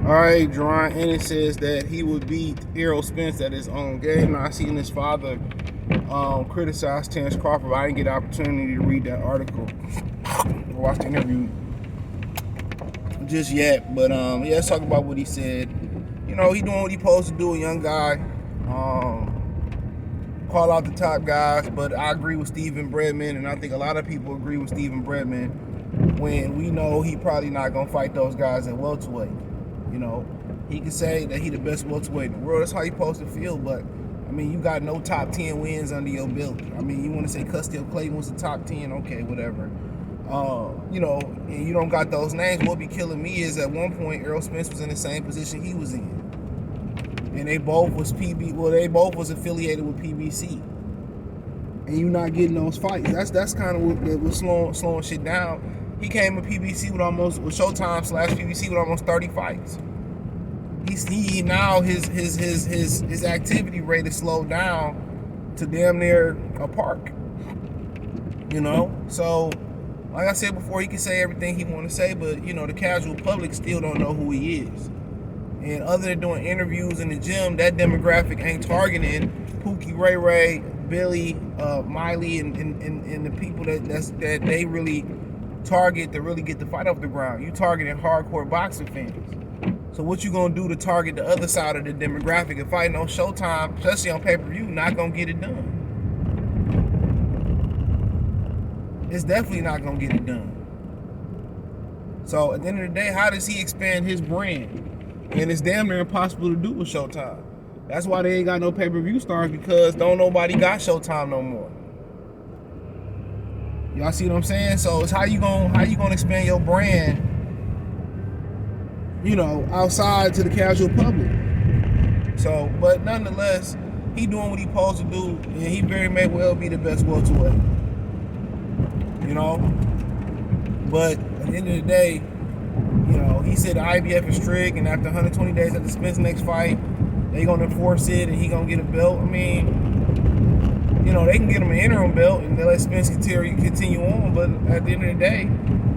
All right, Jaron Ennis says that he would beat Errol Spence at his own game. Now, I seen his father criticize Terrence Crawford, but I didn't get the opportunity to read that article or watch the interview just yet. But yeah, let's talk about what he said. You know, he doing what he supposed to do, a young guy. Call out the top guys, but I agree with Steven Bredman, and I think a lot of people agree with Steven Bredman when we know he probably not going to fight those guys at welterweight. You know, he can say that he the best welterweight in the world. That's how he supposed to feel, but I mean, you got no top 10 wins under your belt. I mean, you want to say Custio Clayton was the top 10, okay, whatever. You know, and you don't got those names. What be killing me is at one point Errol Spence was in the same position he was in, and they both was they both was affiliated with PBC, and you not getting those fights. That's kind of what was slowing shit down. He came with PBC with Showtime / PBC with almost 30 fights. He now his activity rate is slowed down to damn near a park. You know, so like I said before, he can say everything he want to say, but you know the casual public still don't know who he is. And other than doing interviews in the gym, that demographic ain't targeting Pookie, Ray Ray, Billy, Miley, and the people that they really target to really get the fight off the ground. You targeting hardcore boxing fans. So what you gonna do to target the other side of the demographic? If fighting on Showtime, especially on pay-per-view, not gonna get it done. It's definitely not gonna get it done. So at the end of the day, how does he expand his brand? And it's damn near impossible to do with Showtime. That's why they ain't got no pay-per-view stars, because don't nobody got Showtime no more. Y'all see what I'm saying? So it's how you gonna expand your brand, you know, outside to the casual public. So, but nonetheless, he doing what he supposed to do, and he very may well be the best welterweight. You know? But at the end of the day, you know, he said the IBF is strict, and after 120 days after Spence next fight, they gonna enforce it, and he gonna get a belt. I mean, you know, they can get him an interim belt and they let Spence continue on, but at the end of the day,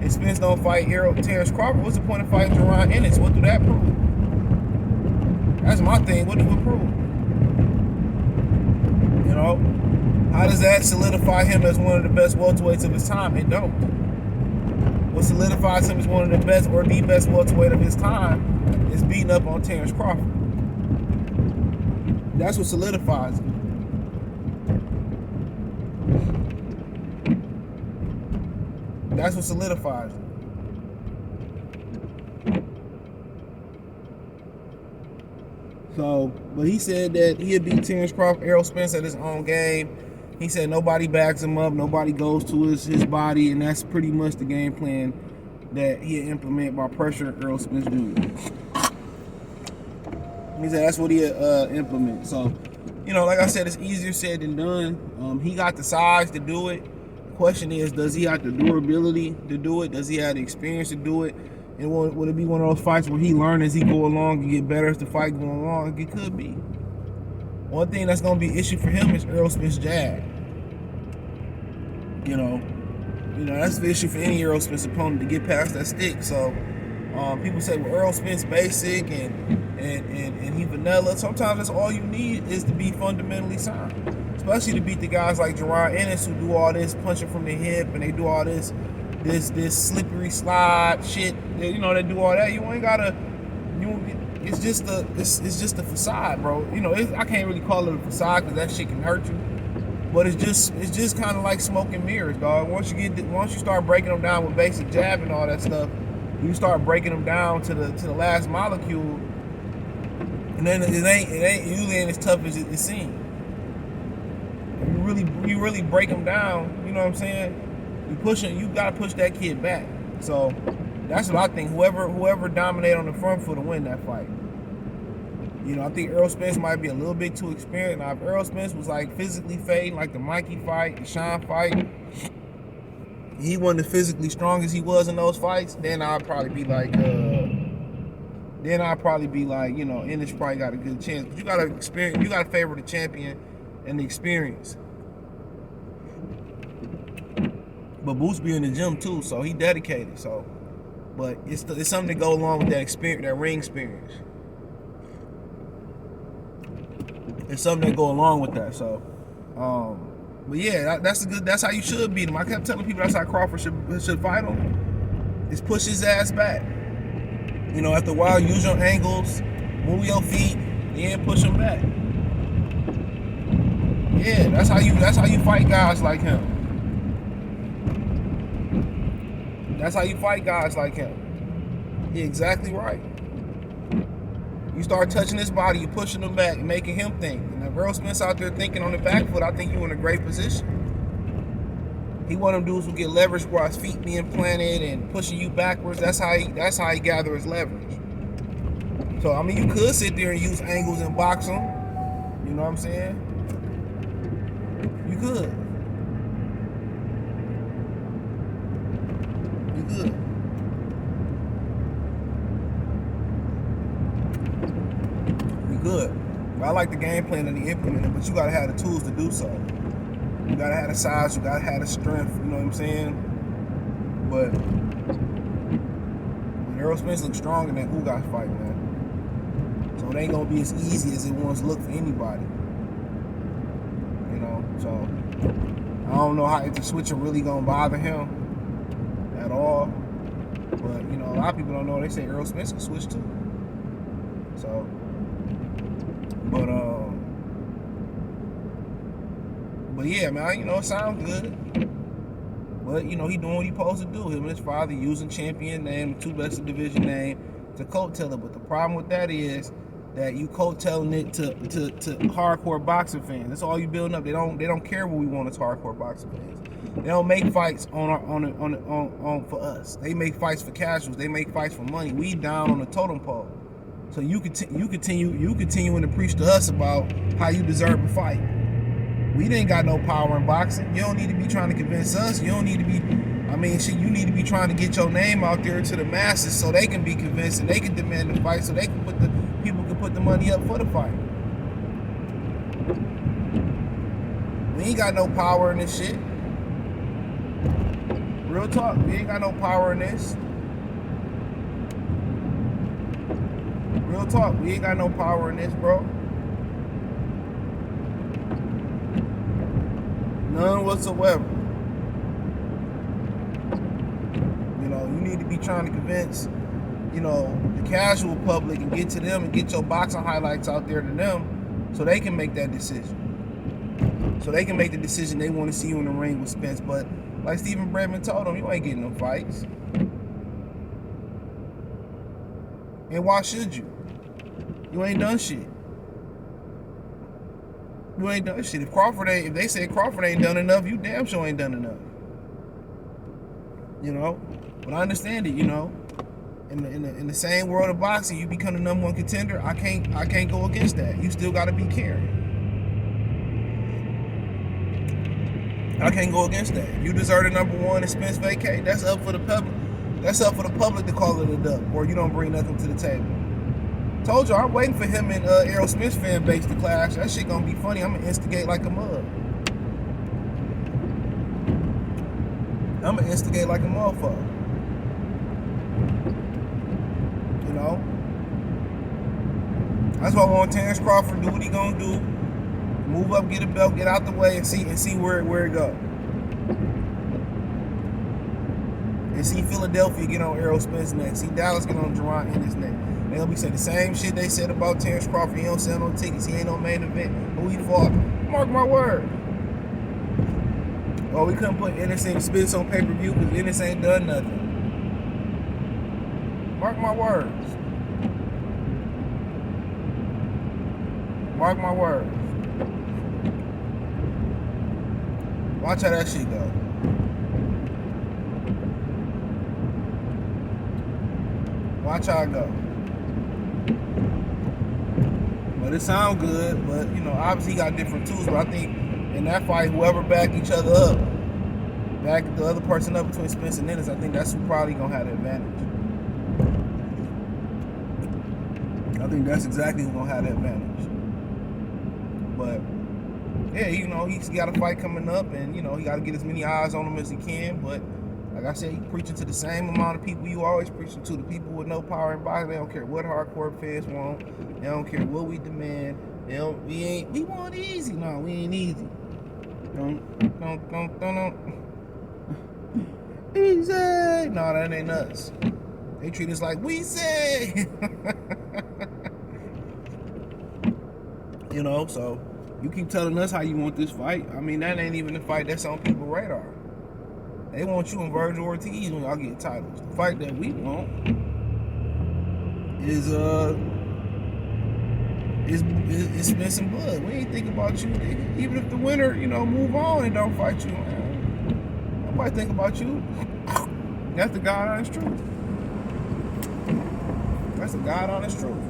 if Spence don't fight Terrence Crawford, what's the point of fighting Jaron Ennis? What do that prove? That's my thing. What do it prove? You know, how does that solidify him as one of the best welterweights of his time? It don't. What solidifies him as one of the best or the best welterweight of his time is beating up on Terrence Crawford. That's what solidifies him. That's what solidifies it. So, but he said that he'd beat Terrence Crawford, Errol Spence at his own game. He said nobody backs him up, nobody goes to his body, and that's pretty much the game plan that he'll implement by pressuring Errol Spence Jr. He said that's what he'll implement. So, you know, like I said, it's easier said than done. He got the size to do it. Question is, does he have the durability to do it? Does he have the experience to do it? And would it be one of those fights where he learn as he go along and get better as the fight go along? It could be. One thing that's going to be an issue for him is Errol Spence jab. You know that's the issue for any Errol Spence opponent, to get past that stick. So people say, well, Errol Spence basic and he vanilla. Sometimes that's all you need is to be fundamentally sound. Especially to beat the guys like Jaron Ennis, who do all this punching from the hip, and they do all this slippery slide shit. You know, they do all that. You ain't gotta. It's just a facade, bro. You know, I can't really call it a facade because that shit can hurt you. But it's just kind of like smoke and mirrors, dog. Once you start breaking them down with basic jab and all that stuff, you start breaking them down to the last molecule, and then it usually ain't as tough as it seems. You really break them down, you know what I'm saying? You gotta push that kid back. So that's what I think. Whoever dominate on the front foot will win that fight. You know, I think Errol Spence might be a little bit too experienced. Now, if Errol Spence was like physically fading, like the Mikey fight, the Sean fight, he wasn't as physically strong as he was in those fights, then I'd probably be like, you know, Ennis probably got a good chance. But you gotta favor the champion and the experience. But Boots be in the gym too, so he dedicated. So But it's something to go along with that experience, that ring experience. It's something that go along with that. So, but yeah, that's how you should beat him. I kept telling people that's how Crawford should fight him. Is push his ass back. You know, after a while, use your angles, move your feet, and push him back. Yeah, that's how you fight guys like him. That's how you fight guys like him. You're exactly right. You start touching his body, you pushing him back, and making him think. And if Errol Spence out there thinking on the back foot, I think you're in a great position. He one of them dudes who get leverage while his feet being planted and pushing you backwards. That's how he gather his leverage. So I mean, you could sit there and use angles and box him. You know what I'm saying? You could. You could. Good. But I like the game plan and the implementing, but you gotta have the tools to do so. You gotta have the size, you gotta have the strength, you know what I'm saying? But Errol Spence looks strong in that Ugas fight, man. So it ain't gonna be as easy as it once looked for anybody. You know, so I don't know if the switching really gonna bother him at all. But you know, a lot of people don't know. They say Errol Spence can switch too. So But yeah, man, you know, it sounds good. But, you know, he doing what he supposed to do. Him and his father using champion name, the two best of division name, to coattail it. But the problem with that is that you coattailing it to hardcore boxing fans. That's all you building up. They don't care what we want as hardcore boxing fans. They don't make fights on for us. They make fights for casuals. They make fights for money. We down on the totem pole. So you continuing to preach to us about how you deserve a fight. We didn't got no power in boxing. You don't need to be trying to convince us. You don't need to be, I mean, shit, you need to be trying to get your name out there to the masses so they can be convinced and they can demand the fight so they can people can put the money up for the fight. We ain't got no power in this shit. Real talk, we ain't got no power in this. Real talk, we ain't got no power in this, bro. None whatsoever. You know, you need to be trying to convince, you know, the casual public and get to them and get your boxing highlights out there to them so they can make that decision. So they can make the decision they want to see you in the ring with Spence. But like Stephen Bradman told him, you ain't getting no fights. And why should you? You ain't done shit. You ain't done shit. If they say Crawford ain't done enough, you damn sure ain't done enough. You know? But I understand it, you know. In the same world of boxing, you become the number one contender. I can't go against that. You still gotta be carried. I can't go against that. If you deserve the number one and Spence vacate, that's up for the public. That's up for the public to call it a dub, or you don't bring nothing to the table. Told you, I'm waiting for him and Errol Spence fan base to clash. That shit gonna be funny. I'm gonna instigate like a mug. I'm gonna instigate like a motherfucker. You know? That's why I want Terrence Crawford to do what he gonna do. Move up, get a belt, get out the way, and see where it go. And see Philadelphia get on Errol Spence next. See Dallas get on Jaron Ennis next. They'll be saying the same shit they said about Terrence Crawford. He don't sell no tickets. He ain't no main event. Who he fought? Mark my word. Oh, we couldn't put Ennis and Spence on pay-per-view because Ennis ain't done nothing. Mark my words. Mark my words. Watch how that shit go. Watch how it go. But it sounds good, but you know, obviously he got different tools. But I think in that fight, whoever back each other up, back the other person up between Spence and Ennis, I think that's who probably gonna have the advantage. I think that's exactly who's gonna have the advantage. But yeah, you know, he's got a fight coming up, and you know, he got to get as many eyes on him as he can. But Like I said, you preaching to the same amount of people you always preaching to. The people with no power in boxing. They don't care what hardcore fans want. They don't care what we demand. We want easy. No, we ain't easy. Don't. Easy. No, that ain't us. They treat us like we say. You know, so you keep telling us how you want this fight. I mean, that ain't even the fight that's on people's radar. They want you and Virgil Ortiz when y'all get titles. The fight that we want is spend some blood. We ain't thinking about you. Even if the winner, you know, move on and don't fight you, man. Nobody think about you. That's the God honest truth. That's the God honest truth.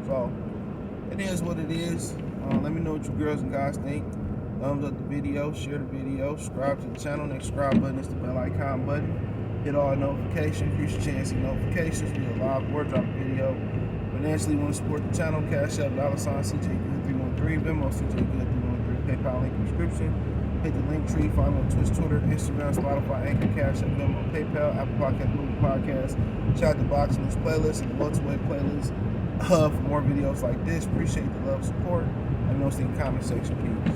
So it is what it is. Let me know what you girls and guys think. Thumbs up the video, share the video, subscribe to the channel. Next subscribe button is the bell icon button. Hit all notifications, increase your chance of notifications. We are live or drop a video. Financially, want to support the channel, Cash App, $CJGood313, Venmo, CJGood313, PayPal link in the description. Hit the link tree, follow me on Twitch, Twitter, Instagram, Spotify, Anchor, Cash App, Venmo, PayPal, Apple Podcast, Google Podcast. Check out the Boxing News playlist and the welterweight playlist for more videos like this. Appreciate the love, support, and most in the comment section, peace.